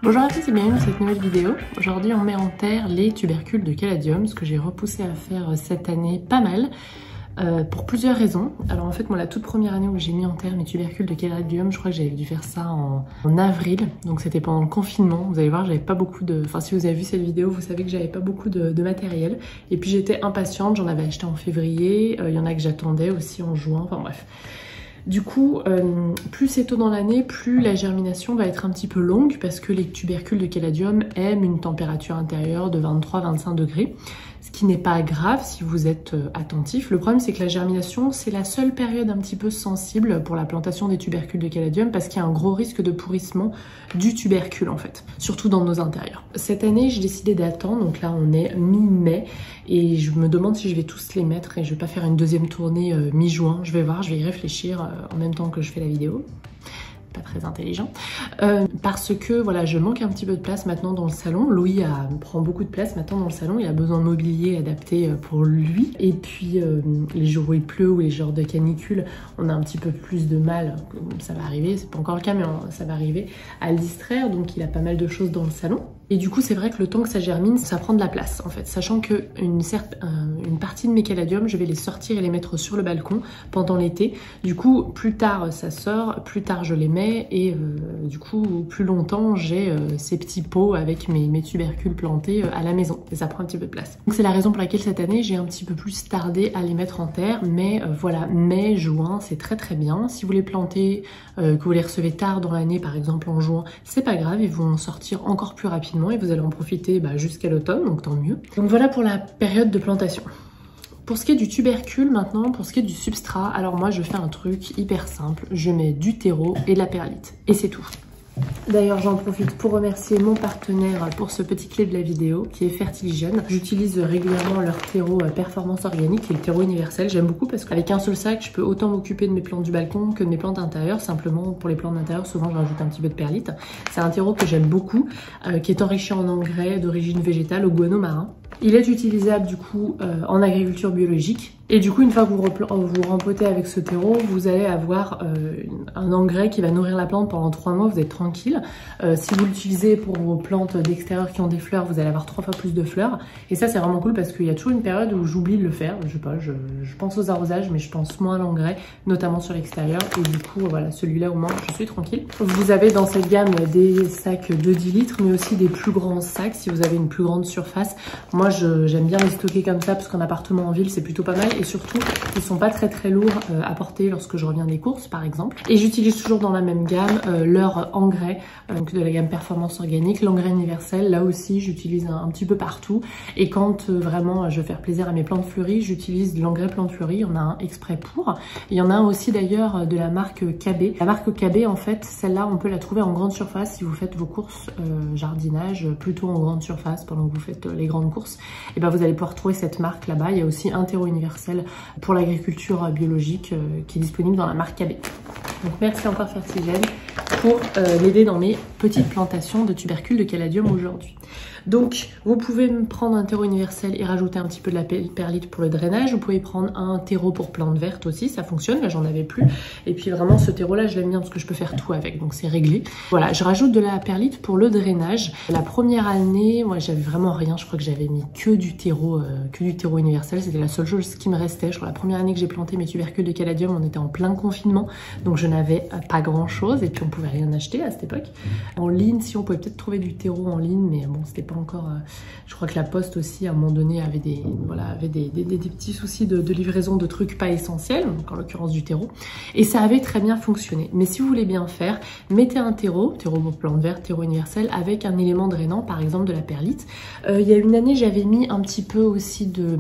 Bonjour à tous et bienvenue dans cette nouvelle vidéo. Aujourd'hui on met en terre les tubercules de caladium, ce que j'ai repoussé à faire cette année pas mal. Pour plusieurs raisons. Alors en fait moi la toute première année où j'ai mis en terre mes tubercules de caladium, je crois que j'avais dû faire ça en avril, donc c'était pendant le confinement. Vous allez voir, j'avais pas beaucoup de... Enfin si vous avez vu cette vidéo, vous savez que j'avais pas beaucoup de matériel. Et puis j'étais impatiente, j'en avais acheté en février, il y en a que j'attendais aussi en juin, enfin bref. Du coup, plus c'est tôt dans l'année, plus la germination va être un petit peu longue parce que les tubercules de caladium aiment une température intérieure de 23-25 degrés. Ce qui n'est pas grave si vous êtes attentif. Le problème, c'est que la germination, c'est la seule période un petit peu sensible pour la plantation des tubercules de caladium parce qu'il y a un gros risque de pourrissement du tubercule en fait, surtout dans nos intérieurs. Cette année, j'ai décidé d'attendre, donc là on est mi-mai et je me demande si je vais tous les mettre et je vais pas faire une deuxième tournée mi-juin. Je vais voir, je vais y réfléchir en même temps que je fais la vidéo. Pas très intelligent, parce que voilà, je manque un petit peu de place maintenant dans le salon. Louis prend beaucoup de place maintenant dans le salon, il a besoin de mobilier adapté pour lui. Et puis les jours où il pleut ou les jours de canicule, on a un petit peu plus de mal, ça va arriver, c'est pas encore le cas mais ça va arriver, à le distraire, donc il a pas mal de choses dans le salon. Et du coup c'est vrai que le temps que ça germine, ça prend de la place en fait, sachant que une partie de mes caladiums, je vais les sortir et les mettre sur le balcon pendant l'été. Du coup plus tard ça sort, plus tard je les mets et du coup plus longtemps j'ai ces petits pots avec mes tubercules plantés à la maison et ça prend un petit peu de place. Donc c'est la raison pour laquelle cette année j'ai un petit peu plus tardé à les mettre en terre, mais voilà, mai, juin c'est très très bien. Si vous les plantez, que vous les recevez tard dans l'année par exemple en juin, c'est pas grave, ils vont sortir encore plus rapidement et vous allez en profiter jusqu'à l'automne, donc tant mieux. Donc voilà pour la période de plantation. Pour ce qui est du tubercule maintenant, pour ce qui est du substrat, alors moi je fais un truc hyper simple, je mets du terreau et de la perlite et c'est tout. D'ailleurs j'en profite pour remercier mon partenaire pour ce petit clé de la vidéo qui est Fertiligène. J'utilise régulièrement leur terreau performance organique qui est le terreau universel. J'aime beaucoup parce qu'avec un seul sac je peux autant m'occuper de mes plantes du balcon que de mes plantes d'intérieur. Simplement pour les plantes d'intérieur souvent je rajoute un petit peu de perlite. C'est un terreau que j'aime beaucoup qui est enrichi en engrais d'origine végétale au guano marin. Il est utilisable du coup en agriculture biologique. Et du coup, une fois que vous rempotez avec ce terreau, vous allez avoir un engrais qui va nourrir la plante pendant 3 mois, vous êtes tranquille. Si vous l'utilisez pour vos plantes d'extérieur qui ont des fleurs, vous allez avoir 3 fois plus de fleurs. Et ça, c'est vraiment cool parce qu'il y a toujours une période où j'oublie de le faire. Je sais pas, je pense aux arrosages, mais je pense moins à l'engrais, notamment sur l'extérieur. Et du coup, voilà, celui-là au moins, je suis tranquille. Vous avez dans cette gamme des sacs de 10 litres, mais aussi des plus grands sacs si vous avez une plus grande surface. Moi, j'aime bien les stocker comme ça parce qu'en appartement en ville, c'est plutôt pas mal. Et surtout, ils sont pas très lourds à porter lorsque je reviens des courses par exemple. Et j'utilise toujours dans la même gamme leur engrais, donc de la gamme performance organique, l'engrais universel. Là aussi j'utilise un petit peu partout. Et quand vraiment je veux faire plaisir à mes plantes fleuries, j'utilise de l'engrais plantes fleuries. Il y en a un exprès pour. Il y en a un aussi d'ailleurs de la marque KB. La marque KB en fait, celle-là on peut la trouver en grande surface si vous faites vos courses jardinage plutôt en grande surface pendant que vous faites les grandes courses. Et ben vous allez pouvoir trouver cette marque là-bas. Il y a aussi un terreau universel pour l'agriculture biologique qui est disponible dans la marque KB. Donc merci encore Fertiligène pour m'aider dans mes petites plantations de tubercules de caladium aujourd'hui. Donc vous pouvez prendre un terreau universel et rajouter un petit peu de la perlite pour le drainage. Vous pouvez prendre un terreau pour plantes vertes aussi, ça fonctionne, là j'en avais plus. Et puis vraiment ce terreau là je l'aime bien parce que je peux faire tout avec, donc c'est réglé. Voilà, je rajoute de la perlite pour le drainage. La première année, moi j'avais vraiment rien, je crois que j'avais mis que du terreau universel, c'était la seule chose qui me restait. Je crois la première année que j'ai planté mes tubercules de caladium, on était en plein confinement, donc je n'avais pas grand chose et puis on pouvait rien acheter à cette époque. En ligne, si on pouvait peut-être trouver du terreau en ligne, mais bon c'était pas encore, je crois que la poste aussi à un moment donné avait des petits soucis de livraison de trucs pas essentiels, donc en l'occurrence du terreau, et ça avait très bien fonctionné. Mais si vous voulez bien faire, mettez un terreau pour plantes vertes, terreau universel avec un élément drainant, par exemple de la perlite. Il y a une année j'avais mis un petit peu aussi de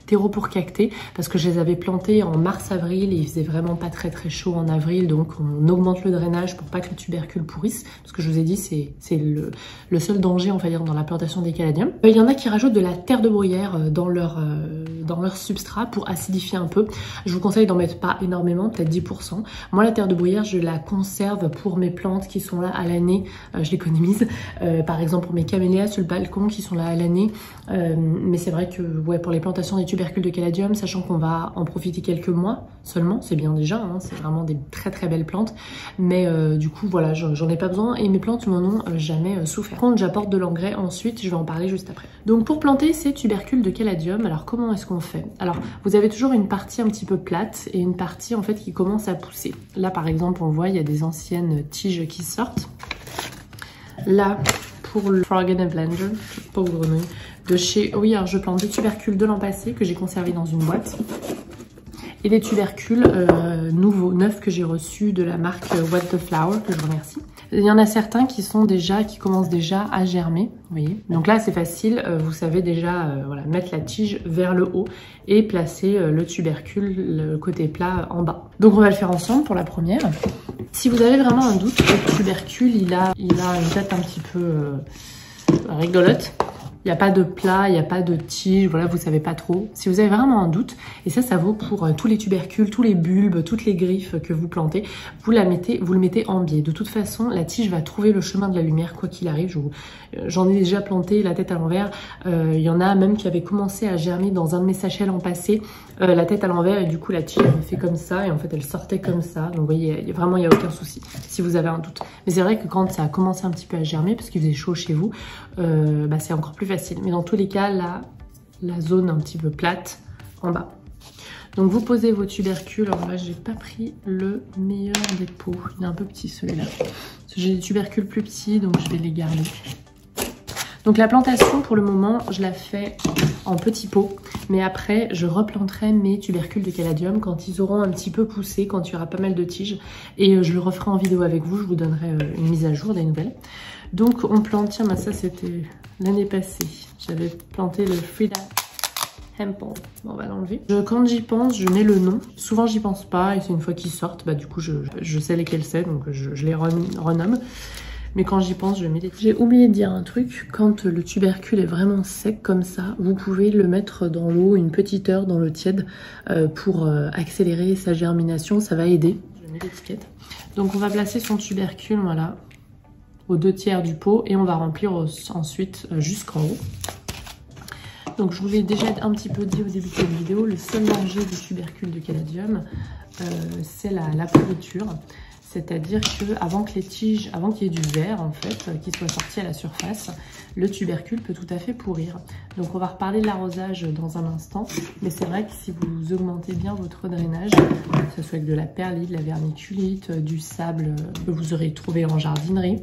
terreau pour cactés parce que je les avais plantés en mars-avril et il faisait vraiment pas très chaud en avril, donc on augmente le drainage pour pas que le tubercule pourrisse, parce que je vous ai dit c'est le seul danger on va dire dans la plantation des caladiums. Il y en a qui rajoutent de la terre de bruyère dans leur substrat pour acidifier un peu. Je vous conseille d'en mettre pas énormément, peut-être 10%. Moi la terre de bruyère je la conserve pour mes plantes qui sont là à l'année, je l'économise. Par exemple pour mes camélias sur le balcon qui sont là à l'année, mais c'est vrai que ouais, pour les plantations des tubercules de caladium, sachant qu'on va en profiter quelques mois seulement, c'est bien déjà, hein, c'est vraiment des très belles plantes, mais Du coup voilà, j'en ai pas besoin et mes plantes m'en ont jamais souffert. Par contre j'apporte de l'engrais ensuite, je vais en parler juste après. Donc pour planter ces tubercules de caladium, alors comment est-ce qu'on fait? Alors vous avez toujours une partie un petit peu plate et une partie en fait qui commence à pousser. Là par exemple on voit il y a des anciennes tiges qui sortent. Là pour le Frog and Blender, pauvre grenouille, de chez... Oui alors je plante des tubercules de l'an passé que j'ai conservés dans une boîte. Et des tubercules nouveaux, neufs que j'ai reçus de la marque What the Flower, que je remercie. Il y en a certains qui commencent déjà à germer, vous voyez. Donc là c'est facile, vous savez déjà voilà, mettre la tige vers le haut et placer le tubercule, le côté plat en bas. Donc on va le faire ensemble pour la première. Si vous avez vraiment un doute, le tubercule il a une tête un petit peu rigolote. Il n'y a pas de plat, il n'y a pas de tige, voilà, vous savez pas trop. Si vous avez vraiment un doute, et ça vaut pour tous les tubercules, tous les bulbes, toutes les griffes que vous plantez, vous le mettez en biais. De toute façon, la tige va trouver le chemin de la lumière, quoi qu'il arrive. J'en ai déjà planté la tête à l'envers. Il y en a même qui avaient commencé à germer dans un de mes sachets l'an passé, la tête à l'envers, et du coup la tige elle fait comme ça, et en fait elle sortait comme ça. Donc vous voyez, vraiment il n'y a aucun souci, si vous avez un doute. Mais c'est vrai que quand ça a commencé un petit peu à germer, parce qu'il faisait chaud chez vous, c'est encore plus facile. Mais dans tous les cas, la zone un petit peu plate en bas. Donc vous posez vos tubercules. Alors là, j'ai pas pris le meilleur des pots. Il est un peu petit celui-là. J'ai des tubercules plus petits, donc je vais les garder. Donc la plantation, pour le moment, je la fais en petits pots. Mais après, je replanterai mes tubercules de caladium quand ils auront un petit peu poussé, quand il y aura pas mal de tiges. Et je le referai en vidéo avec vous. Je vous donnerai une mise à jour des nouvelles. Donc on plante, tiens, ça c'était l'année passée. J'avais planté le Frida Hempel. Bon, on va l'enlever. Quand j'y pense, je mets le nom. Souvent j'y pense pas et c'est une fois qu'ils sortent, du coup je sais lesquels c'est, donc je les renomme. Mais quand j'y pense, je mets des... J'ai oublié de dire un truc, quand le tubercule est vraiment sec comme ça, vous pouvez le mettre dans l'eau une petite heure dans le tiède pour accélérer sa germination, ça va aider. Je mets l'étiquette. Donc on va placer son tubercule, voilà, aux 2/3 du pot et on va remplir ensuite jusqu'en haut. Donc je vous l'ai déjà un petit peu dit au début de cette vidéo, le seul danger du tubercule de caladium, c'est la pourriture. C'est-à-dire qu'avant que les tiges, avant qu'il y ait du verre en fait, qui soit sorti à la surface, le tubercule peut tout à fait pourrir. Donc on va reparler de l'arrosage dans un instant, mais c'est vrai que si vous augmentez bien votre drainage, que ce soit avec de la perlite, de la vermiculite, du sable que vous aurez trouvé en jardinerie,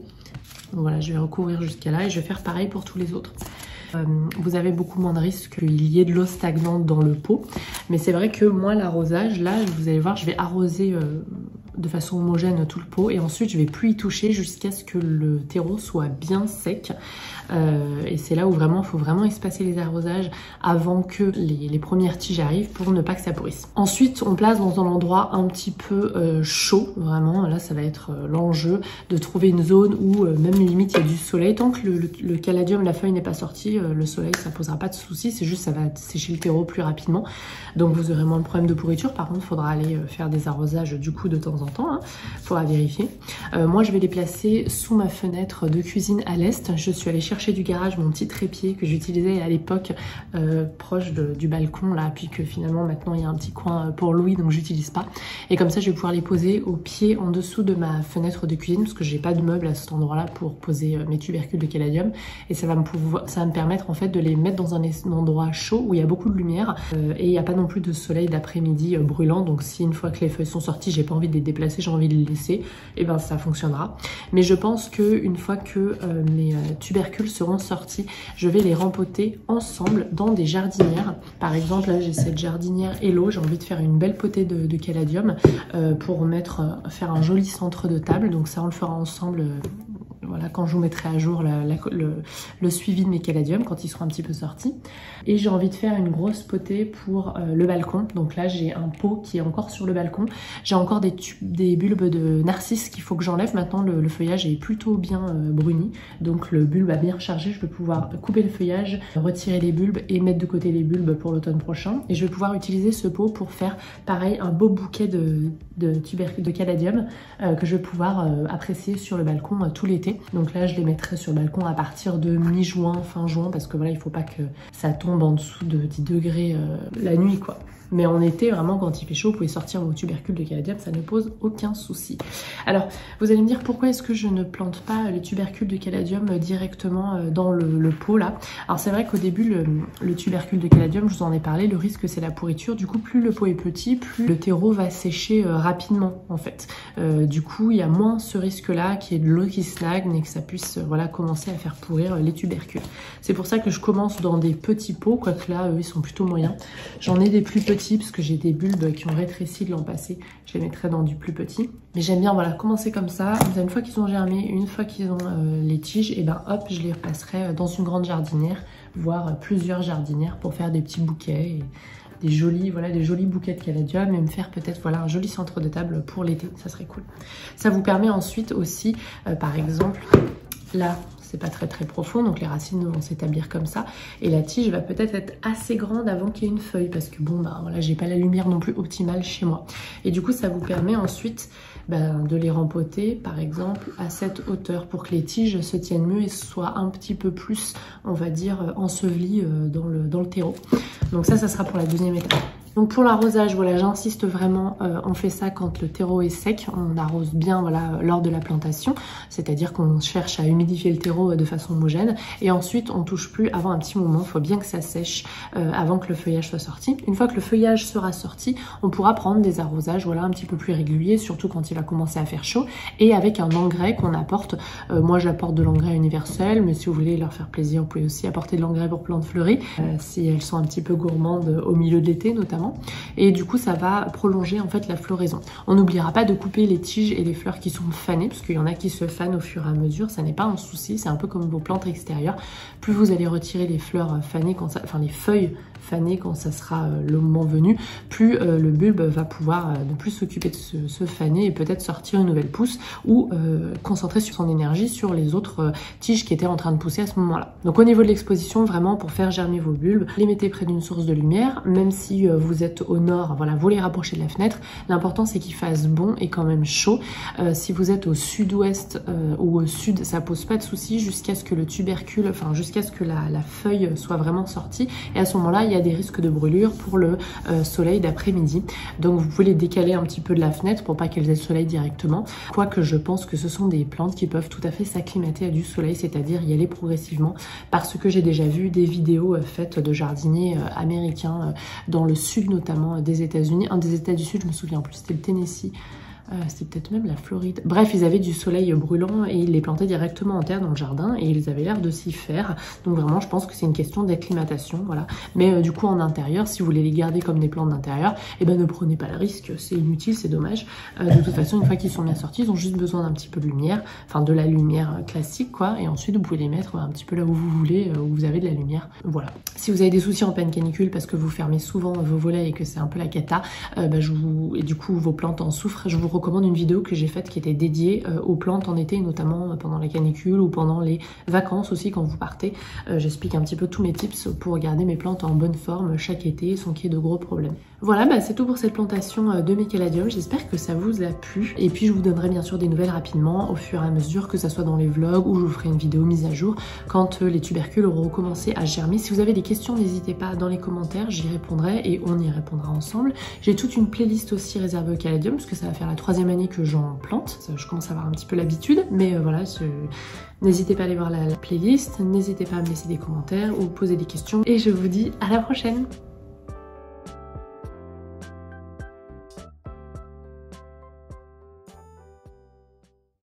donc voilà, je vais recouvrir jusqu'à là et je vais faire pareil pour tous les autres. Vous avez beaucoup moins de risques qu'il y ait de l'eau stagnante dans le pot, mais c'est vrai que moi l'arrosage, là vous allez voir, je vais arroser de façon homogène tout le pot et ensuite je vais plus y toucher jusqu'à ce que le terreau soit bien sec. Et c'est là où vraiment il faut vraiment espacer les arrosages avant que les premières tiges arrivent pour ne pas que ça pourrisse. Ensuite on place dans un endroit un petit peu chaud, vraiment là ça va être l'enjeu de trouver une zone où même limite il y a du soleil. Tant que le caladium, la feuille n'est pas sortie, le soleil ça posera pas de soucis, c'est juste ça va sécher le terreau plus rapidement, donc vous aurez moins de problème de pourriture. Par contre il faudra aller faire des arrosages du coup de temps en temps, hein, faudra vérifier. Moi je vais les placer sous ma fenêtre de cuisine à l'est. Je suis allée chercher du garage mon petit trépied que j'utilisais à l'époque proche du balcon là, puis que finalement maintenant il y a un petit coin pour Louis donc j'utilise pas, et comme ça je vais pouvoir les poser au pied en dessous de ma fenêtre de cuisine parce que j'ai pas de meuble à cet endroit là pour poser mes tubercules de caladium, et ça va me permettre en fait de les mettre dans un endroit chaud où il y a beaucoup de lumière et il n'y a pas non plus de soleil d'après-midi brûlant. Donc si une fois que les feuilles sont sorties j'ai pas envie de les déplacer, j'ai envie de les laisser, et ben ça fonctionnera. Mais je pense que une fois que mes tubercules seront sortis, je vais les rempoter ensemble dans des jardinières. Par exemple là j'ai cette jardinière Hello, j'ai envie de faire une belle potée de caladium pour faire un joli centre de table, donc ça on le fera ensemble. Voilà, quand je vous mettrai à jour le suivi de mes caladiums quand ils seront un petit peu sortis. Et j'ai envie de faire une grosse potée pour le balcon. Donc là j'ai un pot qui est encore sur le balcon. J'ai encore des bulbes de narcisses qu'il faut que j'enlève. Maintenant le feuillage est plutôt bien bruni. Donc le bulbe a bien chargé. Je vais pouvoir couper le feuillage, retirer les bulbes et mettre de côté les bulbes pour l'automne prochain. Et je vais pouvoir utiliser ce pot pour faire pareil un beau bouquet de caladium que je vais pouvoir apprécier sur le balcon tout l'été. Donc là je les mettrai sur le balcon à partir de mi-juin, fin juin, parce que voilà il faut pas que ça tombe en dessous de 10 degrés la nuit quoi. Mais en été, vraiment, quand il fait chaud, vous pouvez sortir vos tubercules de caladium, ça ne pose aucun souci. Alors, vous allez me dire pourquoi est-ce que je ne plante pas les tubercules de caladium directement dans le pot là. Alors c'est vrai qu'au début, le tubercule de caladium, je vous en ai parlé, le risque c'est la pourriture. Du coup, plus le pot est petit, plus le terreau va sécher rapidement en fait. Du coup, il y a moins ce risque-là qu'il y ait de l'eau qui stagne et que ça puisse voilà, commencer à faire pourrir les tubercules. C'est pour ça que je commence dans des petits pots, quoique là, eux, ils sont plutôt moyens. J'en ai des plus petits parce que j'ai des bulbes qui ont rétréci de l'an passé. Je les mettrai dans du plus petit. Mais j'aime bien voilà, commencer comme ça. Une fois qu'ils ont germé, une fois qu'ils ont les tiges, et ben hop, je les repasserai dans une grande jardinière, voire plusieurs jardinières pour faire des petits bouquets. Et des jolis bouquets de caladium et me faire peut-être voilà, un joli centre de table pour l'été. Ça serait cool. Ça vous permet ensuite aussi, par exemple, là, c'est pas très profond, donc les racines vont s'établir comme ça. Et la tige va peut-être être assez grande avant qu'il y ait une feuille, parce que bon, bah voilà, j'ai pas la lumière non plus optimale chez moi. Et du coup, ça vous permet ensuite de les rempoter, par exemple, à cette hauteur, pour que les tiges se tiennent mieux et soient un petit peu plus, on va dire, ensevelies dans le terreau. Donc ça sera pour la deuxième étape. Donc pour l'arrosage, voilà, j'insiste vraiment, on fait ça quand le terreau est sec, on arrose bien voilà, lors de la plantation, c'est-à-dire qu'on cherche à humidifier le terreau de façon homogène, et ensuite on touche plus avant un petit moment, il faut bien que ça sèche avant que le feuillage soit sorti. Une fois que le feuillage sera sorti, on pourra prendre des arrosages voilà, un petit peu plus réguliers, surtout quand il va commencer à faire chaud, et avec un engrais qu'on apporte. Moi j'apporte de l'engrais universel, mais si vous voulez leur faire plaisir, vous pouvez aussi apporter de l'engrais pour plantes fleuries, si elles sont un petit peu gourmandes au milieu de l'été notamment. Et du coup ça va prolonger en fait la floraison. On n'oubliera pas de couper les tiges et les fleurs qui sont fanées, parce qu'il y en a qui se fanent au fur et à mesure, ça n'est pas un souci, c'est un peu comme vos plantes extérieures. Plus vous allez retirer les fleurs fanées, les feuilles fanées quand ça sera le moment venu, plus le bulbe va pouvoir ne plus s'occuper de se faner et peut-être sortir une nouvelle pousse ou concentrer son énergie sur les autres tiges qui étaient en train de pousser à ce moment-là. Donc au niveau de l'exposition, vraiment pour faire germer vos bulbes, les mettez près d'une source de lumière, même si vous êtes au nord, voilà, vous les rapprochez de la fenêtre. L'important c'est qu'il fasse bon et quand même chaud. Si vous êtes au sud-ouest ou au sud, ça pose pas de souci jusqu'à ce que le tubercule, enfin jusqu'à ce que la feuille soit vraiment sortie. Et à ce moment-là, il y a des risques de brûlure pour le soleil d'après-midi. Donc vous pouvez les décaler un petit peu de la fenêtre pour pas qu'elles aient le soleil directement. Quoique je pense que ce sont des plantes qui peuvent tout à fait s'acclimater à du soleil, c'est-à-dire y aller progressivement, parce que j'ai déjà vu des vidéos faites de jardiniers américains dans le sud notamment des États-Unis. Un des États du Sud, je me souviens plus, c'était le Tennessee. C'était peut-être même la Floride. Bref, ils avaient du soleil brûlant et ils les plantaient directement en terre dans le jardin et ils avaient l'air de s'y faire. Donc vraiment, je pense que c'est une question d'acclimatation, voilà. Mais du coup, en intérieur, si vous voulez les garder comme des plantes d'intérieur, eh ben ne prenez pas le risque, c'est inutile, c'est dommage. De toute façon, une fois qu'ils sont bien sortis, ils ont juste besoin d'un petit peu de lumière, enfin de la lumière classique, quoi. Et ensuite, vous pouvez les mettre un petit peu là où vous voulez, où vous avez de la lumière. Voilà. Si vous avez des soucis en pleine canicule parce que vous fermez souvent vos volets et que c'est un peu la cata, et du coup vos plantes en souffrent, je vous recommande une vidéo que j'ai faite qui était dédiée aux plantes en été, notamment pendant la canicule ou pendant les vacances aussi quand vous partez. J'explique un petit peu tous mes tips pour garder mes plantes en bonne forme chaque été sans qu'il y ait de gros problèmes. Voilà, c'est tout pour cette plantation de mes caladiums. J'espère que ça vous a plu. Et puis je vous donnerai bien sûr des nouvelles rapidement au fur et à mesure, que ça soit dans les vlogs ou je vous ferai une vidéo mise à jour quand les tubercules auront commencé à germer. Si vous avez des questions, n'hésitez pas dans les commentaires, j'y répondrai et on y répondra ensemble. J'ai toute une playlist aussi réservée aux caladiums parce que ça va faire la 3e année que j'en plante. Je commence à avoir un petit peu l'habitude, mais voilà, n'hésitez pas à aller voir la playlist, n'hésitez pas à me laisser des commentaires ou poser des questions et je vous dis à la prochaine.